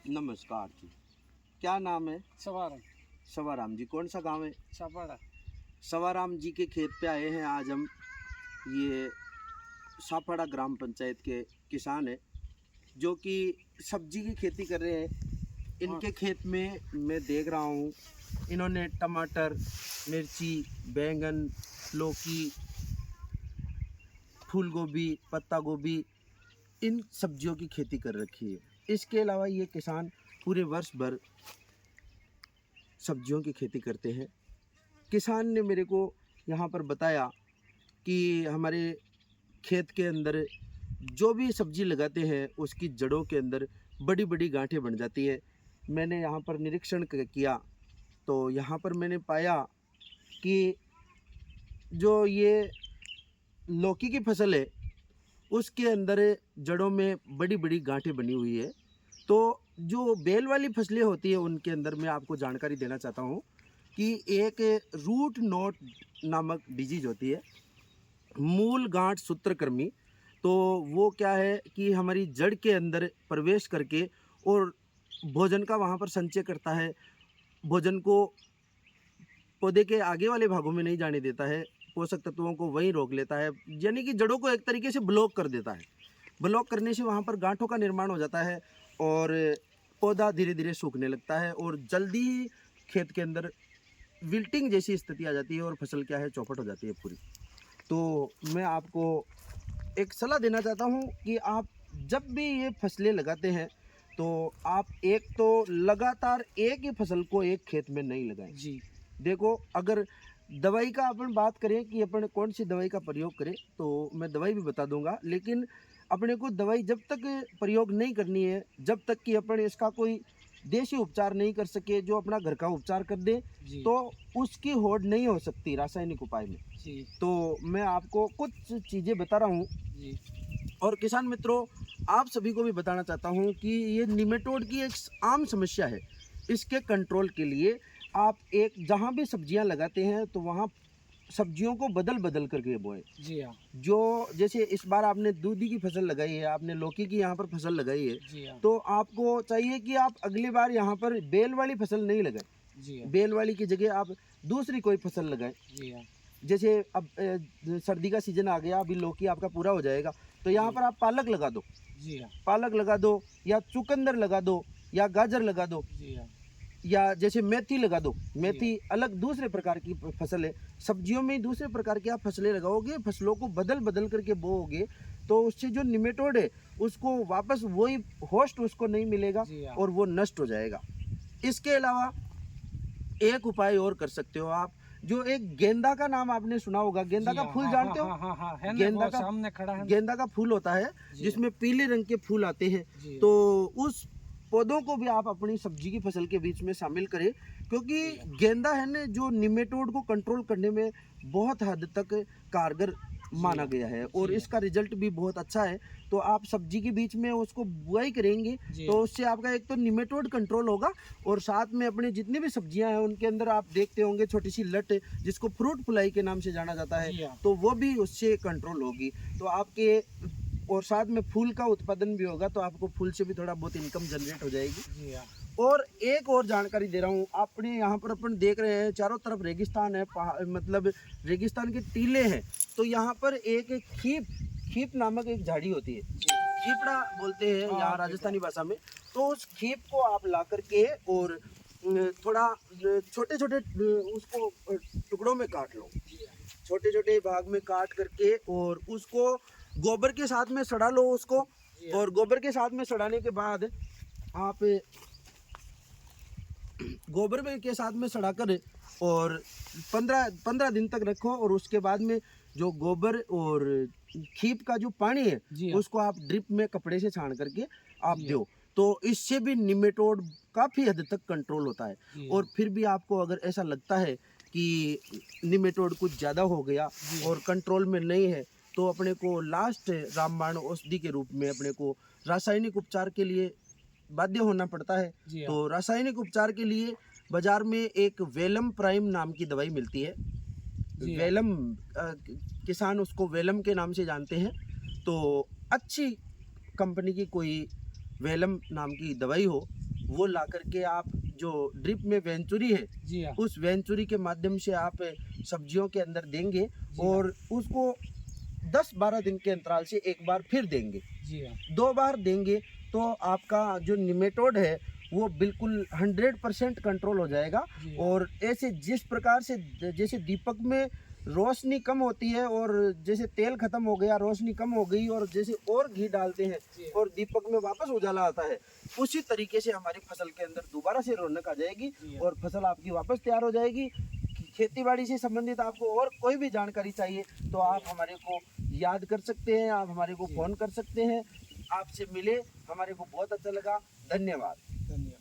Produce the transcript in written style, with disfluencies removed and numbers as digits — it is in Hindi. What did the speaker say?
नमस्कार जी। क्या नाम है? सवारम। सवाराम जी। कौन सा गांव है? छापाड़ा। सवाराम जी के खेत पे आए हैं आज हम। ये सापाड़ा ग्राम पंचायत के किसान हैं जो कि सब्जी की खेती कर रहे हैं। इनके खेत में मैं देख रहा हूँ इन्होंने टमाटर, मिर्ची, बैंगन, लौकी, फूल गोभी, पत्ता गोभी, इन सब्जियों की खेती कर रखी है। इसके अलावा ये किसान पूरे वर्ष भर सब्जियों की खेती करते हैं। किसान ने मेरे को यहाँ पर बताया कि हमारे खेत के अंदर जो भी सब्जी लगाते हैं उसकी जड़ों के अंदर बड़ी बड़ी गांठें बन जाती है। मैंने यहाँ पर निरीक्षण किया तो यहाँ पर मैंने पाया कि जो ये लौकी की फसल है उसके अंदर जड़ों में बड़ी बड़ी गांठें बनी हुई है। तो जो बेल वाली फसलें होती है उनके अंदर मैं आपको जानकारी देना चाहता हूँ कि एक रूट नॉट नामक डिजीज होती है, मूल गांठ सूत्रकृमि। तो वो क्या है कि हमारी जड़ के अंदर प्रवेश करके और भोजन का वहाँ पर संचय करता है, भोजन को पौधे के आगे वाले भागों में नहीं जाने देता है, पोषक तत्वों को वहीं रोक लेता है, यानी कि जड़ों को एक तरीके से ब्लॉक कर देता है। ब्लॉक करने से वहाँ पर गांठों का निर्माण हो जाता है और पौधा धीरे धीरे सूखने लगता है और जल्दी ही खेत के अंदर विल्टिंग जैसी स्थिति आ जाती है और फसल क्या है चौपट हो जाती है पूरी। तो मैं आपको एक सलाह देना चाहता हूँ कि आप जब भी ये फसलें लगाते हैं तो आप एक तो लगातार एक ही फसल को एक खेत में नहीं लगाएं जी। देखो, अगर दवाई का अपन बात करें कि अपन कौन सी दवाई का प्रयोग करें तो मैं दवाई भी बता दूंगा, लेकिन अपने को दवाई जब तक प्रयोग नहीं करनी है जब तक कि अपन इसका कोई देसी उपचार नहीं कर सके, जो अपना घर का उपचार कर दे जी। तो उसकी होड़ नहीं हो सकती रासायनिक उपाय में। जी। तो मैं आपको कुछ चीज़ें बता रहा हूँ जी। और किसान मित्रों आप सभी को भी बताना चाहता हूँ कि ये निमेटोड की एक आम समस्या है। इसके कंट्रोल के लिए आप एक जहाँ भी सब्जियाँ लगाते हैं तो वहाँ सब्जियों को बदल बदल करके बोएं। जी हाँ। जो जैसे इस बार आपने दूधी की फसल लगाई है, आपने लौकी की यहाँ पर फसल लगाई है, जी हाँ। तो आपको चाहिए कि आप अगली बार यहाँ पर बेल वाली फसल नहीं लगाएं। जी हाँ। बेल वाली की जगह आप दूसरी कोई फसल लगाएं। जी हाँ। जैसे अब सर्दी का सीजन आ गया, अभी लौकी आपका पूरा हो जाएगा तो यहाँ पर आप पालक लगा दो, जी हाँ। पालक लगा दो या चुकंदर लगा दो या गाजर लगा दो जी हाँ। या जैसे मेथी लगा दो। मेथी जी अलग दूसरे प्रकार की फसल है। सब्जियों में दूसरे प्रकार की आप फसलें लगाओगे, फसलों को बदल बदल करके बोओगे तो उससे जो निमेटोड है उसको वापस वही होस्ट उसको नहीं मिलेगा जी हाँ। और वो नष्ट हो जाएगा। इसके अलावा एक उपाय और कर सकते हो आप, जो एक गेंदा का नाम आपने सुना होगा, गेंदा का फूल जानते हो? हाँ है ना, गेंदा वो का सामने खड़ा है। गेंदा का फूल होता है जी। जिसमें पीले रंग के फूल आते हैं। जी। तो उस पौधों को भी आप अपनी सब्जी की फसल के बीच में शामिल करें, क्योंकि गेंदा है ना जो निमेटोड को कंट्रोल करने में बहुत हद तक कारगर माना गया है और इसका रिजल्ट भी बहुत अच्छा है। तो आप सब्जी के बीच में उसको बुआई करेंगे तो उससे आपका एक तो निमेटोड कंट्रोल होगा और साथ में अपने जितनी भी सब्जियां हैं उनके अंदर आप देखते होंगे छोटी सी लट जिसको फ्रूट फ्लाई के नाम से जाना जाता है, तो वो भी उससे कंट्रोल होगी। तो आपके और साथ में फूल का उत्पादन भी होगा तो आपको फूल से भी थोड़ा बहुत इनकम जनरेट हो जाएगी। जी हाँ। और एक और जानकारी दे रहा हूँ, अपने यहाँ पर अपन देख रहे हैं चारों तरफ रेगिस्तान है, मतलब रेगिस्तान के टीले हैं। तो यहाँ पर एक खीप खीप नामक एक झाड़ी होती है, खीपड़ा बोलते हैं यहाँ राजस्थानी भाषा में। तो उस खीप को आप ला करके और थोड़ा छोटे छोटे उसको टुकड़ों में काट लो, छोटे छोटे भाग में काट करके और उसको गोबर के साथ में सड़ा लो उसको। और गोबर के साथ में सड़ाने के बाद आप गोबर के साथ में सड़ाकर और 15 दिन तक रखो और उसके बाद में जो गोबर और खीप का जो पानी है उसको आप ड्रिप में कपड़े से छान करके आप दो। तो इससे भी निमेटोड काफ़ी हद तक कंट्रोल होता है। और फिर भी आपको अगर ऐसा लगता है कि निमेटोड कुछ ज़्यादा हो गया और कंट्रोल में नहीं है तो अपने को लास्ट रामबाण औषधि के रूप में अपने को रासायनिक उपचार के लिए बाध्य होना पड़ता है। तो रासायनिक उपचार के लिए बाजार में एक वेलम प्राइम नाम की दवाई मिलती है। वेलम किसान उसको वेलम के नाम से जानते हैं। तो अच्छी कंपनी की कोई वेलम नाम की दवाई हो वो ला करके आप जो ड्रिप में वेंचुरी है जी हाँ उस वेंचुरी के माध्यम से आप सब्जियों के अंदर देंगे जी और उसको 10-12 दिन के अंतराल से एक बार फिर देंगे। जी हाँ 2 बार देंगे तो आपका जो निमेटोड है वो बिल्कुल 100% कंट्रोल हो जाएगा। जी हाँ और ऐसे जिस प्रकार से जैसे दीपक में रोशनी कम होती है और जैसे तेल खत्म हो गया, रोशनी कम हो गई और जैसे और घी डालते हैं जी और दीपक में वापस उजाला आता है, उसी तरीके से हमारी फसल के अंदर दोबारा से रौनक आ जाएगी जी हाँ और फसल आपकी वापस तैयार हो जाएगी। खेती बाड़ी से संबंधित आपको और कोई भी जानकारी चाहिए तो आप हमारे को याद कर सकते हैं, आप हमारे को जी। फ़ोन कर सकते हैं। आपसे मिले हमारे को बहुत अच्छा लगा। धन्यवाद। धन्यवाद।